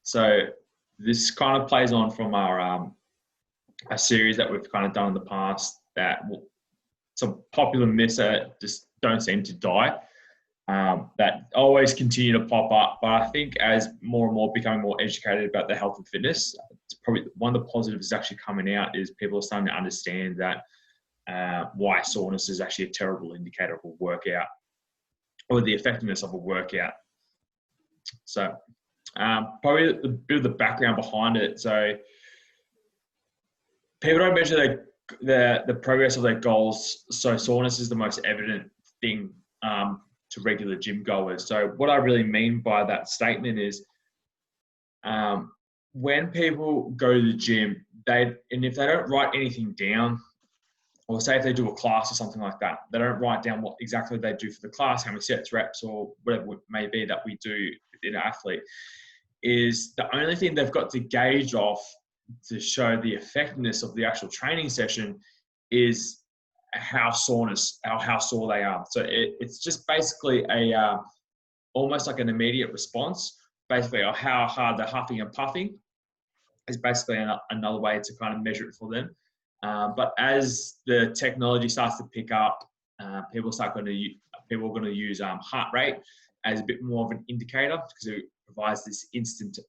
So this kind of plays on from our a series that we've kind of done in the past, that some popular myths that just don't seem to die, that always continue to pop up. But I think as more and more becoming more educated about their health and fitness, it's probably one of the positives actually coming out is people are starting to understand that why soreness is actually a terrible indicator of a workout or the effectiveness of a workout. So probably a bit of the background behind it. So people don't measure the progress of their goals. So soreness is the most evident thing to regular gym goers. So what I really mean by that statement is when people go to the gym, and if they don't write anything down, or say if they do a class or something like that, they don't write down what exactly they do for the class, how many sets, reps, or whatever it may be that we do within an athlete, is the only thing they've got to gauge off to show the effectiveness of the actual training session is how sore they are. So it's just basically almost like an immediate response, basically, of how hard they're huffing and puffing is basically another way to kind of measure it for them. But as the technology starts to pick up, people are going to use heart rate as a bit more of an indicator, because it provides this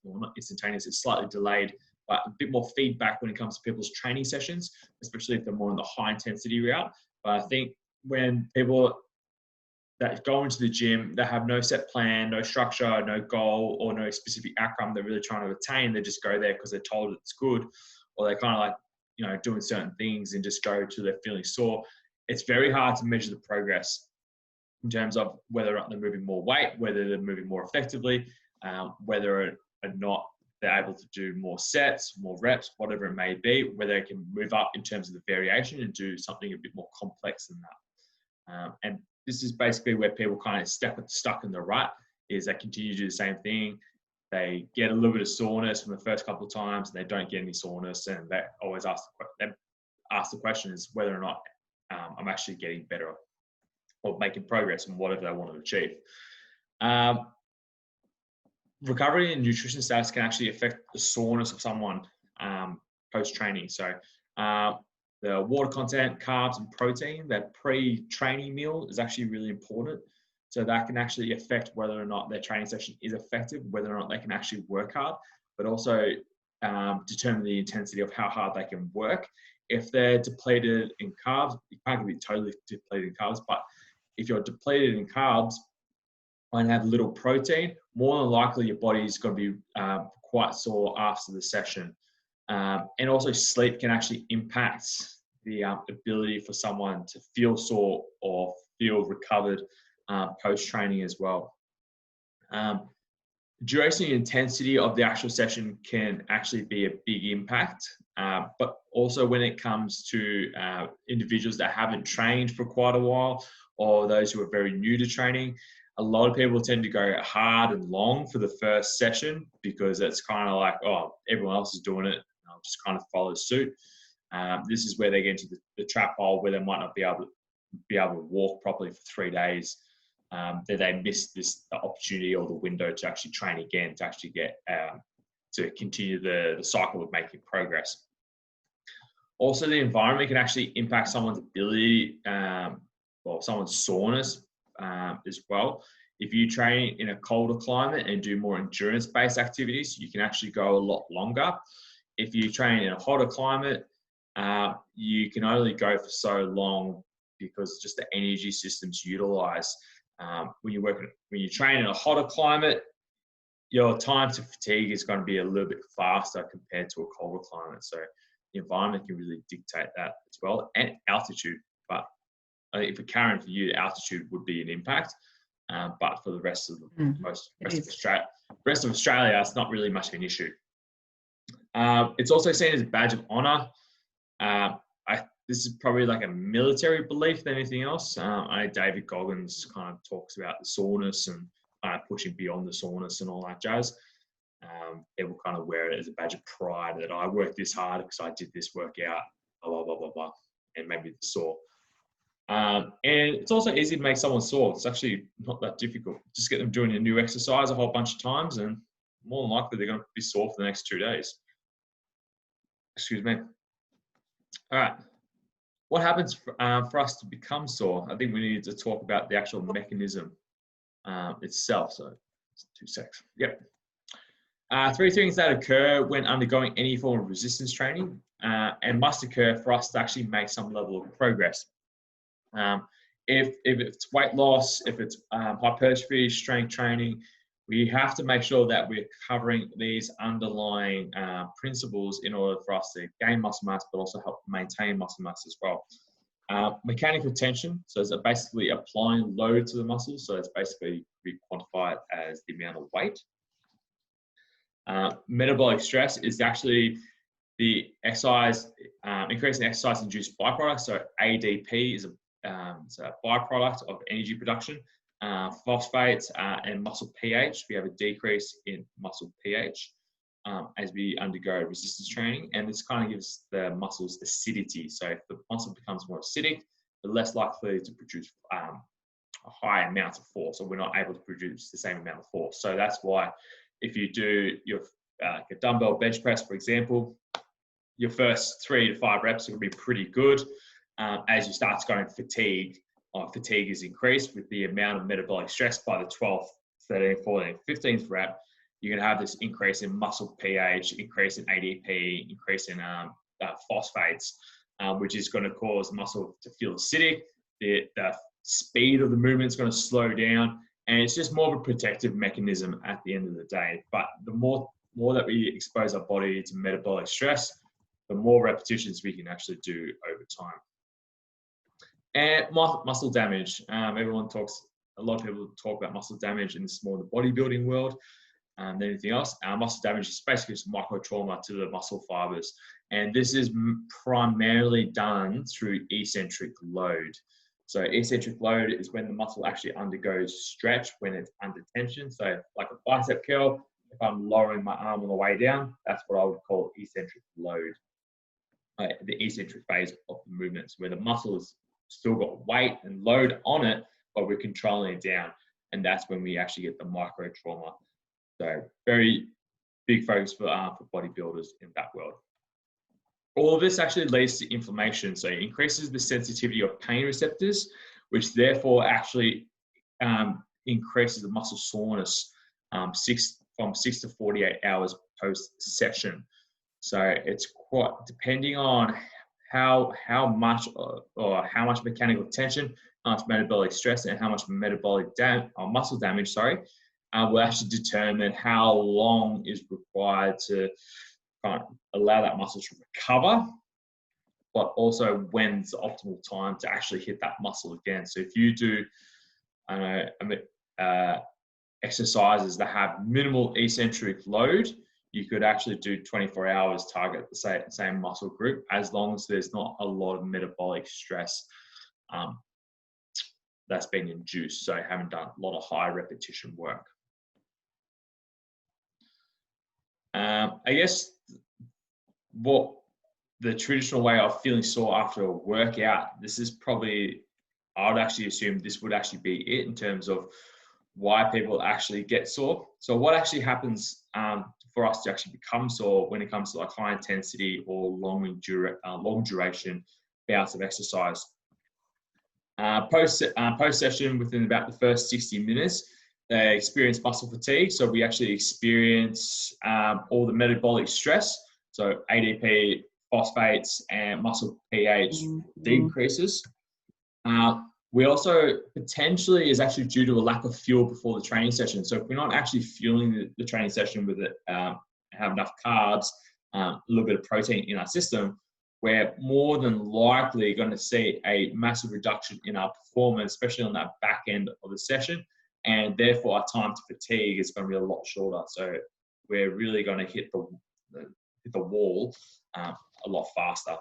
not instantaneous, it's slightly delayed, but a bit more feedback when it comes to people's training sessions, especially if they're more on the high intensity route. But I think when people that go into the gym, they have no set plan, no structure, no goal, or no specific outcome they're really trying to attain, they just go there because they're told it's good, or they're kind of like, doing certain things and just go to they're feeling sore. It's very hard to measure the progress in terms of whether or not they're moving more weight, whether they're moving more effectively, whether or not they're able to do more sets, more reps, whatever it may be, whether they can move up in terms of the variation and do something a bit more complex than that. And this is basically where people kind of stuck in the rut, is they continue to do the same thing. They get a little bit of soreness from the first couple of times, and they don't get any soreness, and they always ask the question is whether or not I'm actually getting better or making progress on whatever they want to achieve. Recovery and nutrition status can actually affect the soreness of someone post-training. So the water content, carbs, and protein, that pre-training meal is actually really important. So that can actually affect whether or not their training session is effective, whether or not they can actually work hard, but also determine the intensity of how hard they can work. If they're depleted in carbs, you can't be totally depleted in carbs, but if you're depleted in carbs and have little protein, more than likely your body is going to be quite sore after the session. And also sleep can actually impact the ability for someone to feel sore or feel recovered post-training as well. Duration and intensity of the actual session can actually be a big impact, but also when it comes to individuals that haven't trained for quite a while, or those who are very new to training, a lot of people tend to go hard and long for the first session because it's kind of like, oh, everyone else is doing it, I'll just kind of follow suit. This is where they get into the trap hole where they might not be able to walk properly for 3 days. That they miss the opportunity or the window to actually train again, to actually get to continue the cycle of making progress. Also, the environment can actually impact someone's ability or someone's soreness as well. If you train in a colder climate and do more endurance-based activities, you can actually go a lot longer. If you train in a hotter climate, you can only go for so long because just the energy systems utilized. When you train in a hotter climate, your time to fatigue is going to be a little bit faster compared to a colder climate. So the environment can really dictate that as well, and altitude. But I think for Karen, for you, altitude would be an impact. But for the rest of Australia, it's not really much of an issue. It's also seen as a badge of honor. This is probably like a military belief than anything else. I know David Goggins kind of talks about the soreness and pushing beyond the soreness and all that jazz. People kind of wear it as a badge of pride that I worked this hard because I did this workout, blah, blah, blah, blah, blah, and maybe it's sore. And it's also easy to make someone sore. It's actually not that difficult. Just get them doing a new exercise a whole bunch of times and more than likely they're going to be sore for the next 2 days. Excuse me. All right. What happens for us to become sore? I think we need to talk about the actual mechanism itself. So, 2 seconds. Yep. 3 things that occur when undergoing any form of resistance training and must occur for us to actually make some level of progress. If it's weight loss, if it's hypertrophy, strength training, we have to make sure that we're covering these underlying principles in order for us to gain muscle mass, but also help maintain muscle mass as well. Mechanical tension, so it's basically applying load to the muscles. So it's basically, we quantify it as the amount of weight. Metabolic stress is actually the exercise, increasing exercise-induced byproduct. So ADP is it's a byproduct of energy production. Phosphates and muscle pH, we have a decrease in muscle pH as we undergo resistance training, and this kind of gives the muscles acidity. So if the muscle becomes more acidic, they're less likely to produce a high amount of force, or we're not able to produce the same amount of force. So that's why if you do your a dumbbell bench press, for example, your first 3 to 5 reps are going to be pretty good. As you start to go into fatigue, fatigue is increased with the amount of metabolic stress by the 12th, 13th, 14th, 15th rep. You're going to have this increase in muscle pH, increase in ADP, increase in phosphates, which is going to cause muscle to feel acidic. The speed of the movement is going to slow down, and it's just more of a protective mechanism at the end of the day. But the more that we expose our body to metabolic stress, the more repetitions we can actually do over time. And muscle damage. A lot of people talk about muscle damage, and it's more the bodybuilding world than anything else. Muscle damage is basically just micro trauma to the muscle fibers. And this is primarily done through eccentric load. So eccentric load is when the muscle actually undergoes stretch when it's under tension. So like a bicep curl, if I'm lowering my arm on the way down, that's what I would call eccentric load. The eccentric phase of the movements, where the muscle has still got weight and load on it, but we're controlling it down. And that's when we actually get the micro trauma. So very big focus for bodybuilders in that world. All of this actually leads to inflammation. So it increases the sensitivity of pain receptors, which therefore actually increases the muscle soreness from 6 to 48 hours post-session. So it's quite, depending on how much mechanical tension, how much metabolic stress, and how much muscle damage, will actually determine how long is required to kind of allow that muscle to recover, but also when's the optimal time to actually hit that muscle again. So if you do, exercises that have minimal eccentric load, you could actually do 24 hours, target the same muscle group, as long as there's not a lot of metabolic stress that's been induced. So I haven't done a lot of high repetition work. I guess what the traditional way of feeling sore after a workout, this is probably, I would actually assume this would actually be it in terms of why people actually get sore. So what actually happens for us to actually become sore when it comes to like high intensity or long duration bouts of exercise? Post-session, within about the first 60 minutes, they experience muscle fatigue. So we actually experience all the metabolic stress. So ADP, phosphates, and muscle pH decreases. We also potentially is actually due to a lack of fuel before the training session. So if we're not actually fueling the training session with it, have enough carbs, a little bit of protein in our system, we're more than likely going to see a massive reduction in our performance, especially on that back end of the session. And therefore our time to fatigue is going to be a lot shorter. So we're really going to hit the wall a lot faster.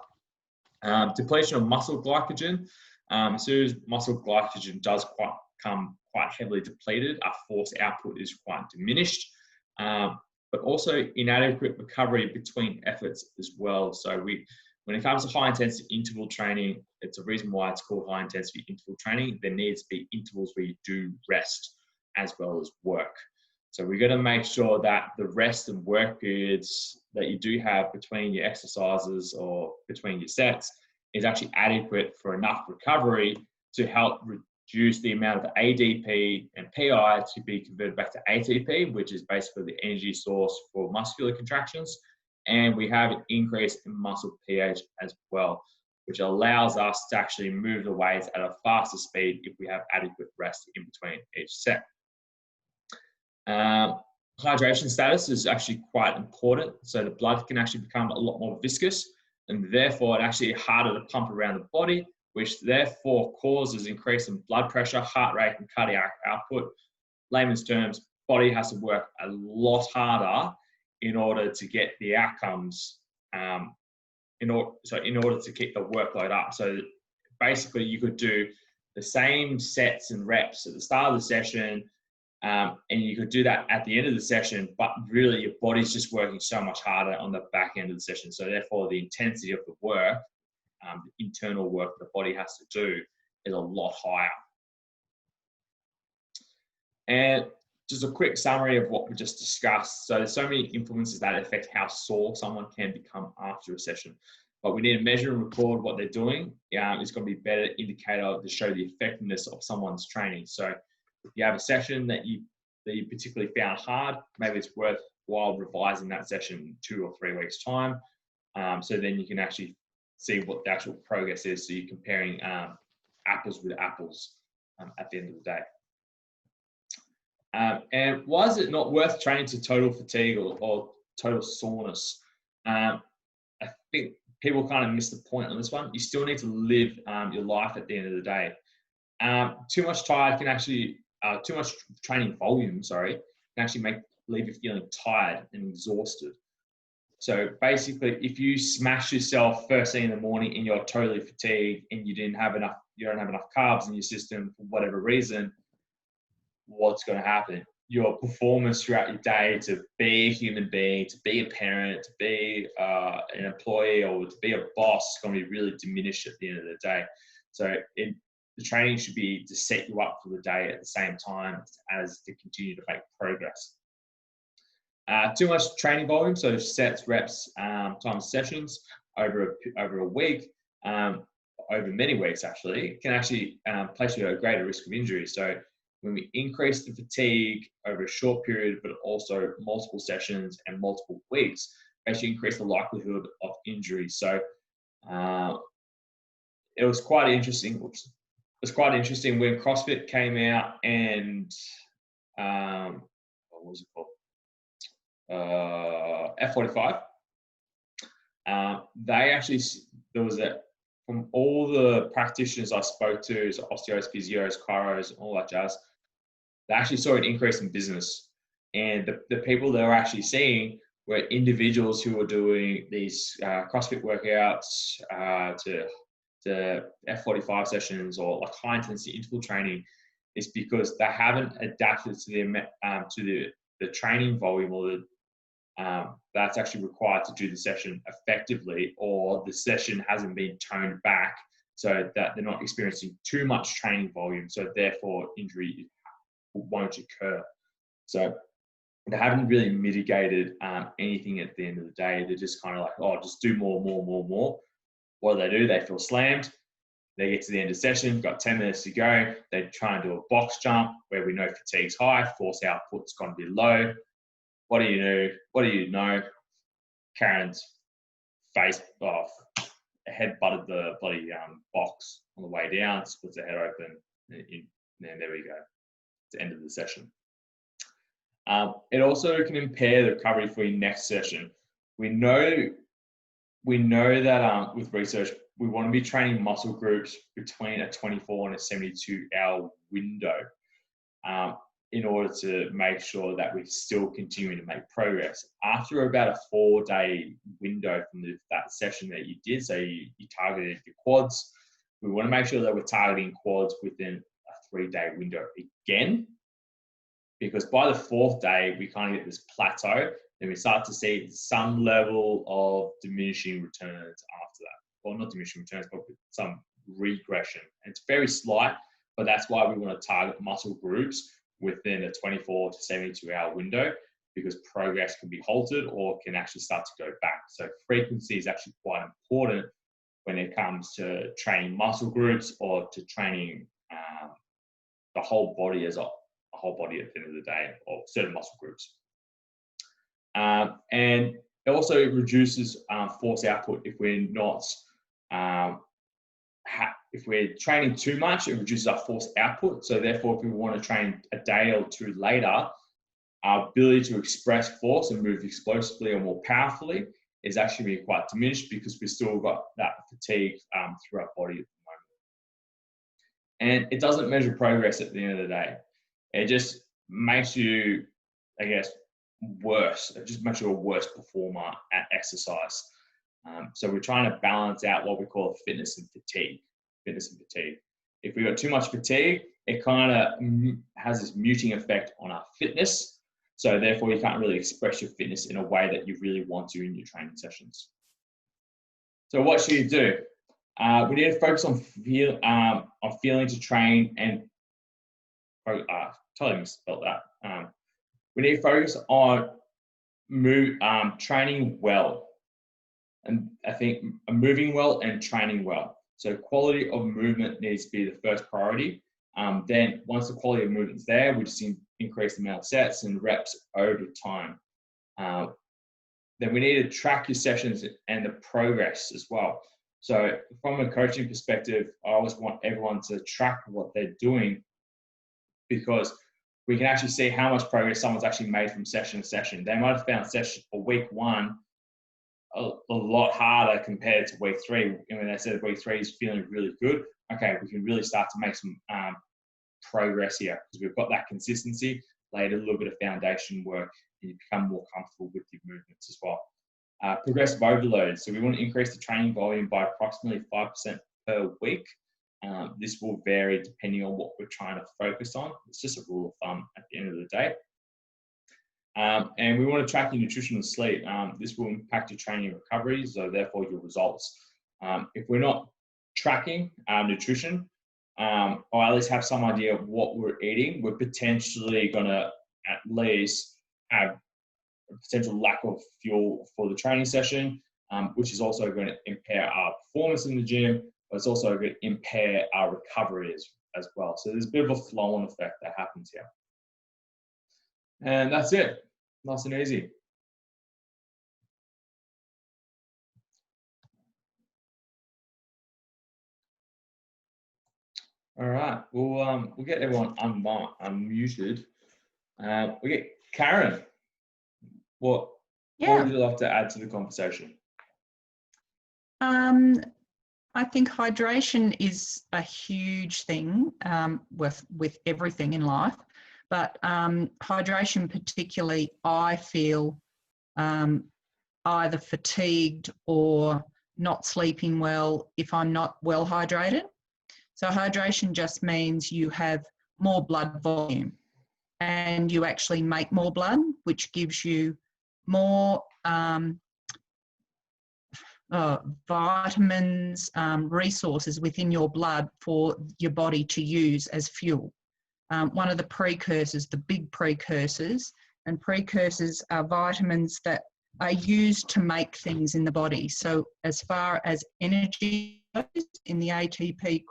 Depletion of muscle glycogen. As soon as muscle glycogen does become quite heavily depleted, our force output is quite diminished, but also inadequate recovery between efforts as well. So when it comes to high intensity interval training, it's a reason why it's called high intensity interval training. There needs to be intervals where you do rest as well as work. So we're going to make sure that the rest and work periods that you do have between your exercises or between your sets is actually adequate for enough recovery to help reduce the amount of ADP and PI to be converted back to ATP, which is basically the energy source for muscular contractions. And we have an increase in muscle pH as well, which allows us to actually move the weights at a faster speed if we have adequate rest in between each set. Hydration status is actually quite important. So the blood can actually become a lot more viscous, and therefore it actually harder to pump around the body, which therefore causes increase in blood pressure, heart rate, and cardiac output. Layman's terms, body has to work a lot harder in order to get the outcomes, in order to keep the workload up. So basically you could do the same sets and reps at the start of the session, and you could do that at the end of the session, but really your body's just working so much harder on the back end of the session. So therefore the intensity of the work, the internal work the body has to do is a lot higher. And just a quick summary of what we just discussed. So there's so many influences that affect how sore someone can become after a session. But we need to measure and record what they're doing. It's going to be a better indicator to show the effectiveness of someone's training. So if you have a session that you particularly found hard, maybe it's worthwhile revising that session in 2 or 3 weeks' time. So then you can actually see what the actual progress is. So you're comparing apples with apples at the end of the day. And why is it not worth training to total fatigue or total soreness? I think people kind of miss the point on this one. You still need to live your life at the end of the day. Too much training volume, can actually leave you feeling tired and exhausted. So basically, if you smash yourself first thing in the morning and you're totally fatigued and you don't have enough carbs in your system for whatever reason, what's going to happen? Your performance throughout your day to be a human being, to be a parent, to be an employee, or to be a boss is going to be really diminished at the end of the day. So the training should be to set you up for the day at the same time as to continue to make progress. Too much training volume, so sets, reps, times sessions over a week, over many weeks actually, can actually place you at a greater risk of injury. So when we increase the fatigue over a short period, but also multiple sessions and multiple weeks, actually increase the likelihood of injury. So it was quite interesting. It was quite interesting when CrossFit came out and what was it called? F45. From all the practitioners I spoke to, so osteos, physios, chiros, all that jazz, they actually saw an increase in business. And the people they were actually seeing were individuals who were doing these CrossFit workouts to F45 sessions or like high intensity interval training, is because they haven't adapted to the training volume or that's actually required to do the session effectively, or the session hasn't been toned back so that they're not experiencing too much training volume, so therefore injury won't occur. So they haven't really mitigated anything at the end of the day. They're just kind of like, oh, just do more. What do? They feel slammed. They get to the end of the session, got 10 minutes to go. They try and do a box jump where we know fatigue's high, force output's going to be low. What do you know? Karen's face off, head butted the bloody box on the way down, splits her head open, and there we go. It's the end of the session. It also can impair the recovery for your next session. We know that with research, we want to be training muscle groups between a 24 and a 72-hour window in order to make sure that we're still continuing to make progress. After about a 4-day window from that session that you did, so you targeted your quads, we want to make sure that we're targeting quads within a 3-day window again, because by the 4th day, we kind of get this plateau, and we start to see some level of diminishing returns after that. Well, not diminishing returns, but some regression. And it's very slight, but that's why we want to target muscle groups within a 24 to 72 hour window, because progress can be halted or can actually start to go back. So frequency is actually quite important when it comes to training muscle groups or to training the whole body as a whole body at the end of the day, or certain muscle groups. And it also reduces force output if we're not, if we're training too much, it reduces our force output. So therefore, if we want to train a day or two later, our ability to express force and move explosively or more powerfully is actually being quite diminished, because we've still got that fatigue through our body at the moment. And it doesn't measure progress at the end of the day. It just makes you, I guess, worse. It just makes you a worse performer at exercise. So we're trying to balance out what we call fitness and fatigue. If we've got too much fatigue, it kind of has this muting effect on our fitness. So therefore, you can't really express your fitness in a way that you really want to in your training sessions. So what should you do? We need to focus on feeling to train and totally misspelled that. We need to focus on training well. And I think moving well and training well. So quality of movement needs to be the first priority. Then once the quality of movement's there, we just increase the amount of sets and reps over time. Then we need to track your sessions and the progress as well. So from a coaching perspective, I always want everyone to track what they're doing, because we can actually see how much progress someone's actually made from session to session. They might have found session for week 1 a lot harder compared to week 3. And when they said week 3 is feeling really good, okay, we can really start to make some progress here, because we've got that consistency, laid a little bit of foundation work, and you become more comfortable with your movements as well. Progressive overload. So we want to increase the training volume by approximately 5% per week. This will vary depending on what we're trying to focus on. It's just a rule of thumb at the end of the day. And we want to track your nutrition and sleep. This will impact your training and recovery, so therefore your results. If we're not tracking our nutrition, or at least have some idea of what we're eating, we're potentially going to at least have a potential lack of fuel for the training session, which is also going to impair our performance in the gym, but it's also going to impair our recovery as well. So there's a bit of a flow-on effect that happens here. And that's it. Nice and easy. All right. We'll get everyone unmuted. We get Karen. What would you like to add to the conversation? I think hydration is a huge thing with everything in life, but hydration particularly, I feel either fatigued or not sleeping well if I'm not well hydrated. So hydration just means you have more blood volume and you actually make more blood, which gives you more vitamins, resources within your blood for your body to use as fuel. One of the precursors, the big precursors, and precursors are vitamins that are used to make things in the body. So as far as energy goes in the ATP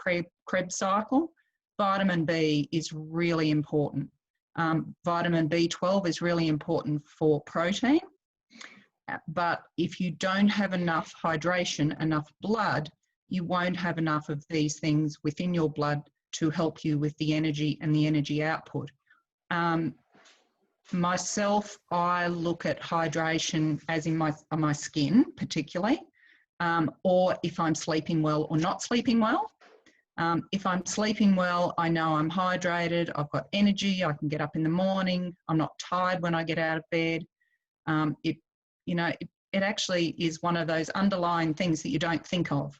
Krebs cycle, vitamin B is really important. Vitamin B12 is really important for protein. But if you don't have enough hydration, enough blood, you won't have enough of these things within your blood to help you with the energy and the energy output. Myself, I look at hydration as in my skin particularly, or if I'm sleeping well or not sleeping well. If I'm sleeping well, I know I'm hydrated, I've got energy, I can get up in the morning, I'm not tired when I get out of bed. It actually is one of those underlying things that you don't think of.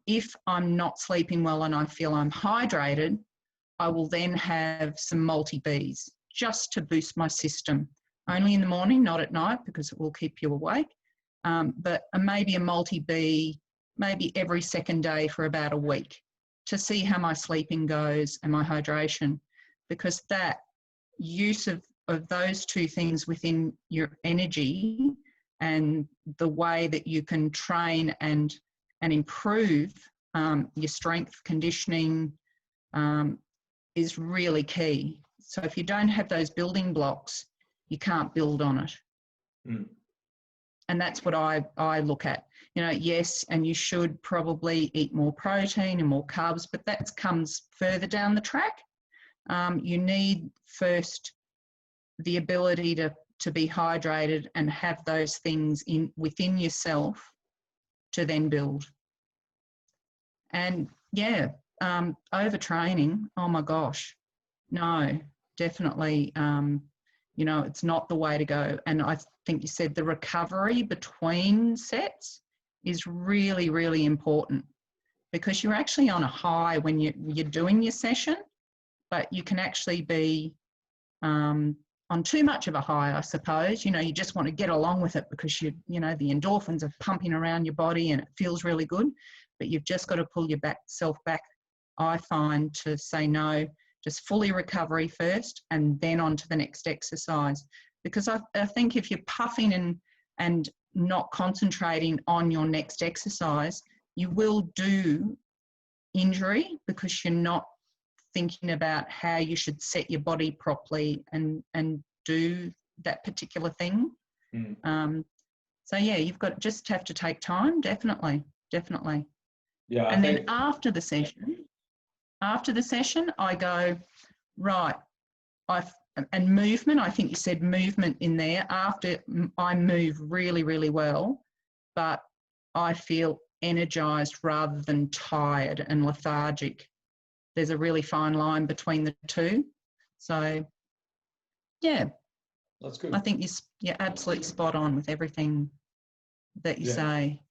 If I'm not sleeping well and I feel I'm hydrated, I will then have some multi-Bs just to boost my system. Only in the morning, not at night, because it will keep you awake. But maybe a multi-B, maybe every second day for about a week to see how my sleeping goes and my hydration, because that use of those two things within your energy and the way that you can train and improve your strength conditioning is really key. So if you don't have those building blocks, you can't build on it. Mm. And that's what I look at. You know, yes, and you should probably eat more protein and more carbs, but that comes further down the track. You need first the ability to be hydrated and have those things within yourself to then build. And yeah, overtraining, oh my gosh, no, definitely, you know, it's not the way to go. And I think you said the recovery between sets is really, really important, because you're actually on a high when you're doing your session, but you can actually be on too much of a high, I suppose. You know, you just want to get along with it because you know, the endorphins are pumping around your body and it feels really good, but you've just got to pull yourself back, I find, to say no, just fully recovery first and then on to the next exercise. Because I think if you're puffing and not concentrating on your next exercise, you will do injury because you're not thinking about how you should set your body properly and do that particular thing. So yeah, you've got just have to take time, definitely. Yeah, and then after the session, I go, right, and movement, I think you said movement in there. After I move really, really well, but I feel energized rather than tired and lethargic. There's a really fine line between the two. So, yeah. That's good. I think you're absolutely spot on with everything that you say.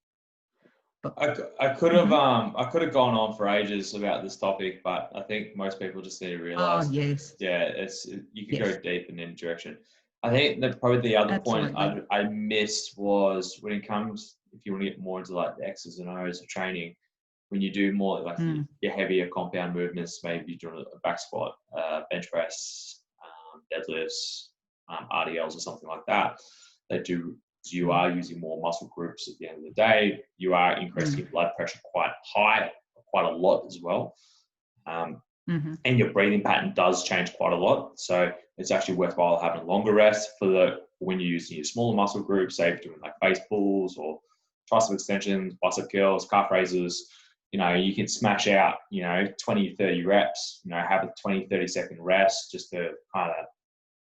But I could have gone on for ages about this topic, but I think most people just need to realize. Oh, yes. Yeah, you can go deep in any direction. I think that probably the other point I missed was when it comes, if you want to get more into like the X's and O's of training, when you do more like your heavier compound movements, maybe you're doing a back squat, bench press, deadlifts, RDLs or something like that, you are using more muscle groups at the end of the day. You are increasing your blood pressure quite a lot as well. And your breathing pattern does change quite a lot. So it's actually worthwhile having longer rests when you're using your smaller muscle groups, say if you're doing like face pulls or tricep extensions, bicep curls, calf raises. You know, you can smash out, 20, 30 reps, have a 20, 30-second rest just to kind of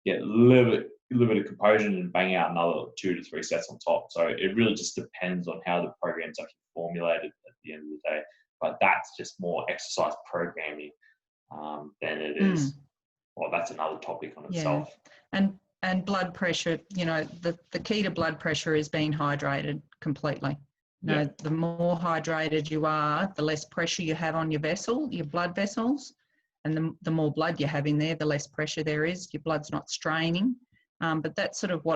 get a little bit of composure and bang out another 2 to 3 sets on top. So it really just depends on how the program's actually formulated at the end of the day. But that's just more exercise programming than it is. Well, that's another topic on itself. And blood pressure, the key to blood pressure is being hydrated completely. The more hydrated you are, the less pressure you have on your blood vessels, and the more blood you have in there, the less pressure there is. Your blood's not straining. But that's sort of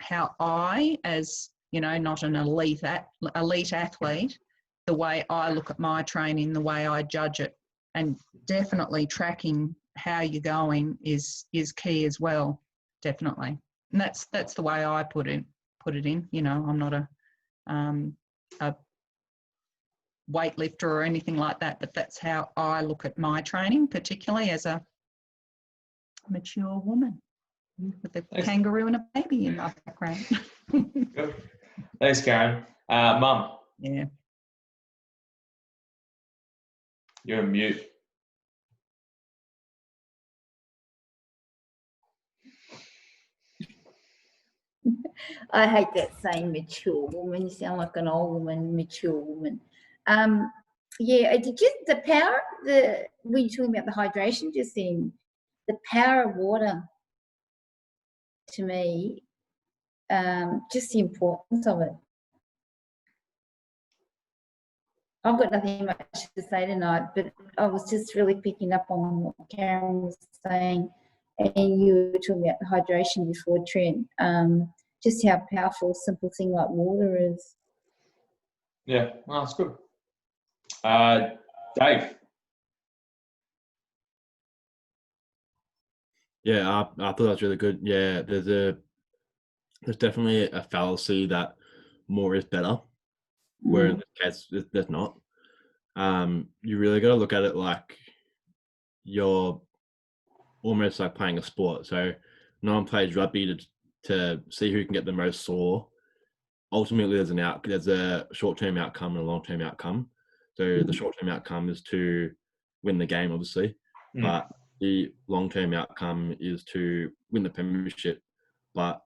how I, as not an elite athlete, the way I look at my training, the way I judge it, and definitely tracking how you're going is key as well, definitely. And that's the way I put it in. I'm not a weightlifter or anything like that, but that's how I look at my training, particularly as a mature woman with a kangaroo and a baby in my background. Good. Thanks, Karen. Mum. Yeah. You're on mute. I hate that saying mature woman. You sound like an old woman, mature woman. Did you, when you're talking about the hydration, just then, the power of water, to me, just the importance of it. I've got nothing much to say tonight, but I was just really picking up on what Karen was saying, and you were talking about the hydration before, Trent. Just how powerful a simple thing like water is. Yeah, well, that's good. Dave. Yeah, I thought that was really good. Yeah, there's definitely a fallacy that more is better, where in this case there's not. You really got to look at it like you're almost like playing a sport. So no one plays rugby to see who can get the most sore. Ultimately, there's a short-term outcome and a long-term outcome. So the short-term outcome is to win the game, obviously, but the long-term outcome is to win the premiership. But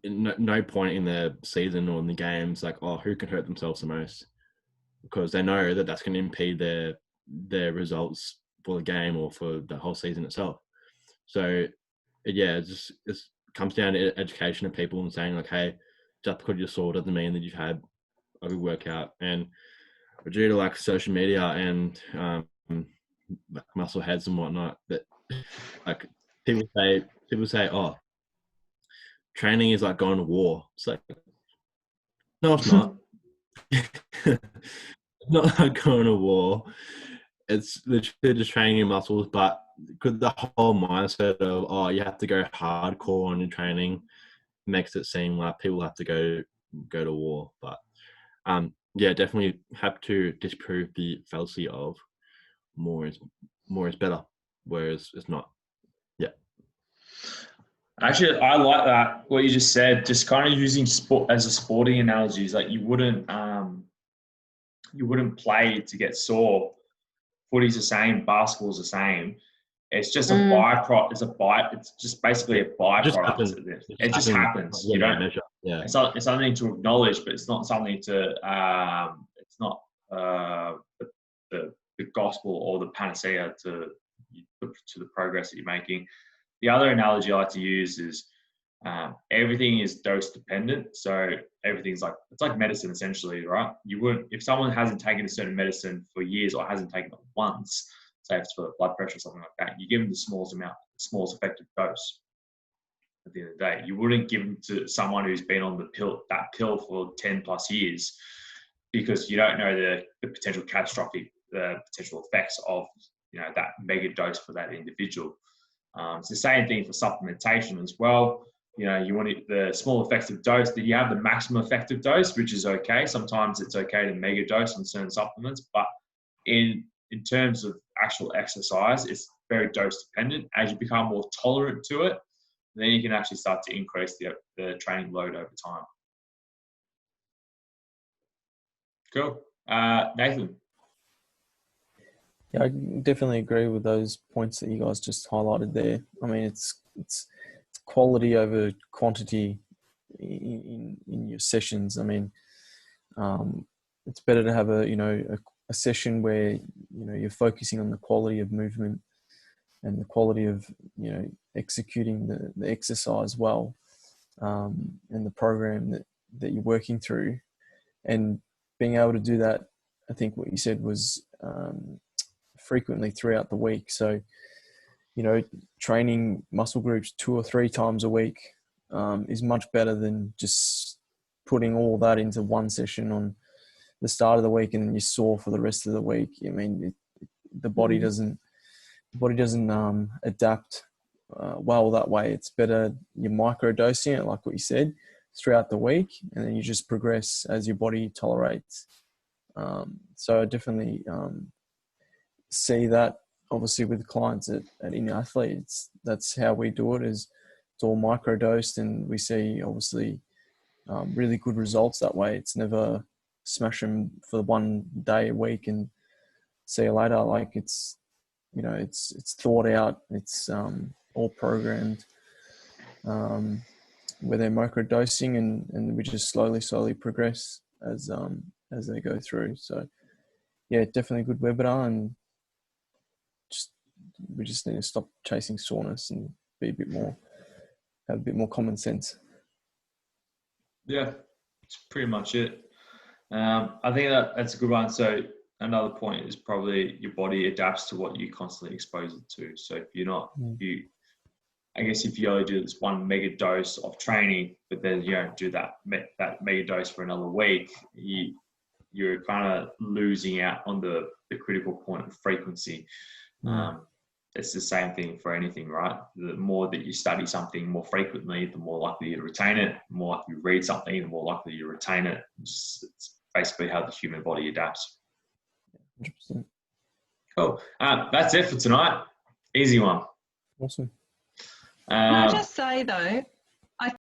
in no point in the season or in the games, like, oh, who can hurt themselves the most? Because they know that that's going to impede their results for the game or for the whole season itself. So, yeah, it comes down to education of people and saying, like, hey, just because you're sore doesn't mean that you've had a good workout. And due to like social media and like muscle heads and whatnot, that like people say, oh, training is like going to war. It's like, no, it's not. It's not like going to war. It's literally just training your muscles, but the whole mindset of, oh, you have to go hardcore on your training makes it seem like people have to go to war. But yeah, definitely have to disprove the fallacy of more is better, whereas it's not. Yeah. Actually, I like that what you just said. Just kind of using sport as a sporting analogy is like you wouldn't play to get sore. Footy's the same, basketball's the same. It's just a byproduct. It's just basically a byproduct of this. It just happens. You don't measure. Yeah. It's something to acknowledge, but it's not something to. It's not the gospel or the panacea to the progress that you're making. The other analogy I like to use is everything is dose dependent. So everything's it's like medicine essentially, right? You wouldn't, if someone hasn't taken a certain medicine for years or hasn't taken it once, say if it's for blood pressure or something like that, you give them the smallest effective dose. At the end of the day, you wouldn't give them to someone who's been on that pill for 10 plus years, because you don't know the potential catastrophic, the potential effects of that mega dose for that individual. It's the same thing for supplementation as well. You want the small effective dose, that you have the maximum effective dose, which is okay. Sometimes it's okay to mega dose on certain supplements, but in terms of actual exercise, it's very dose dependent. As you become more tolerant to it, then you can actually start to increase the training load over time. Cool. Nathan. Yeah, I definitely agree with those points that you guys just highlighted there. I mean, it's quality over quantity in your sessions. I mean, it's better to have a session where you're focusing on the quality of movement and the quality of executing the exercise well, and the program that you're working through, and being able to do that. I think what you said was frequently throughout the week. So, training muscle groups 2 or 3 times a week is much better than just putting all that into one session on the start of the week and then you're sore for the rest of the week. I mean, the body doesn't adapt well that way. It's better you're microdosing it, like what you said, throughout the week, and then you just progress as your body tolerates. So I definitely see that, obviously, with clients at Inner Athletes. That's how we do it, is it's all microdosed, and we see obviously really good results that way. It's never smash them for 1 day a week and see you later. Like it's thought out. It's all programmed where they're microdosing, and we just slowly progress as they go through. So yeah, definitely a good webinar, and we just need to stop chasing soreness and have a bit more common sense. Yeah, it's pretty much it. I think that's a good one. So another point is probably your body adapts to what you constantly expose it to. So if you're not, if you only do this one mega dose of training, but then you don't do that mega dose for another week, you're kind of losing out on the critical point of frequency. it's the same thing for anything, right? The more that you study something more frequently, the more likely you to retain it. The more likely you read something, the more likely you retain it. It's basically how the human body adapts. 100%. Cool. That's it for tonight. Easy one. Awesome. Can I just say though,